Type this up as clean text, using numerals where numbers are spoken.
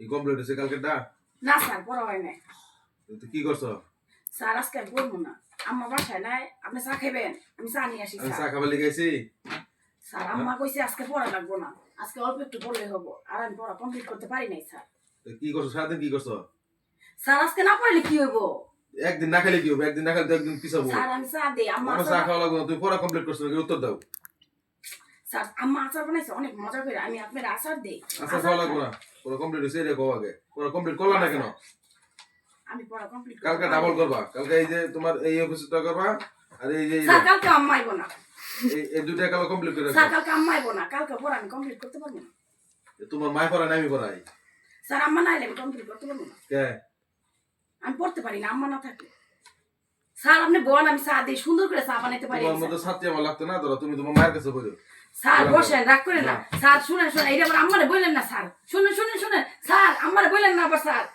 এই কমপ্লিট হয়েছে কালকেরটা? না স্যার পড়া হয় নাই। তো কি করছো? স্যার আজকে আমি পড়বো না, আম্মা বাসায় নাই, আপনি চা খাবেন? আমি চা নিয়ে আসি আমি চা স্যার। খাবার লিখেছি। স্যার আম্মা কইছে আজকে পড়া লাগবো না, আজকে অল্প একটু পড়লে হবো, আর আমি পড়া কমপ্লিট করতে পারি নাই স্যার। কি করছো সারাদিন, কি করছো? স্যার আজকে না পড়লে কি হইব? একদিন না খেলে কি হবে? একদিন না খেলে তো একদিন পিছাবো। স্যার আমি চা দেই, আম্মা আমার চা খাওয়া লাগবে না, তুমি পড়া কমপ্লিট করছো নাকি উত্তর দাও। স্যার আম্মা আচার বানাইছে অনেক মজা করে, আমি আপনার আচার দেই। আচ্ছা খাওয়া লাগবে না, পড়া কমপ্লিট হয়েছে এটা কও আগে। পড়া কমপ্লিট করলা না কেন? আমি পড়া কমপ্লিট কালকে ডাবল করবা, কালকে এই যে তোমার এই অফিসটা করবা আর এই যে স্যার কালকে আম্মা আইবো না। এই দুইটা কাল কমপ্লিট করে স্যার রাখো। কালকে আম্মা আইবো না, কালকে পড়া আমি কমপ্লিট করতে পারবো না। তোমার মাই পড়া না আমি পড়াই? স্যার আম্মা না আইলে আমি কমপ্লিট করতে পারবো না। কে? আমি পড়তে পারি না আম্মা না থাকলে। স্যার আপনি বল, আমি চা দিই, সুন্দর করে চা বানাইতে পারি। তোমার মতো ছাত্রী আমার লাগতো না, ধরো তুমি তোমার মায়ের কাছে বলো। স্যার বসেন, রাগ করে না। স্যার শুনেন শুনেন, এটা আবার আম্মারে বললেন না স্যার। শুনেন শুনেন শুনেন স্যার, আম্মারে বললেন না আবার স্যার।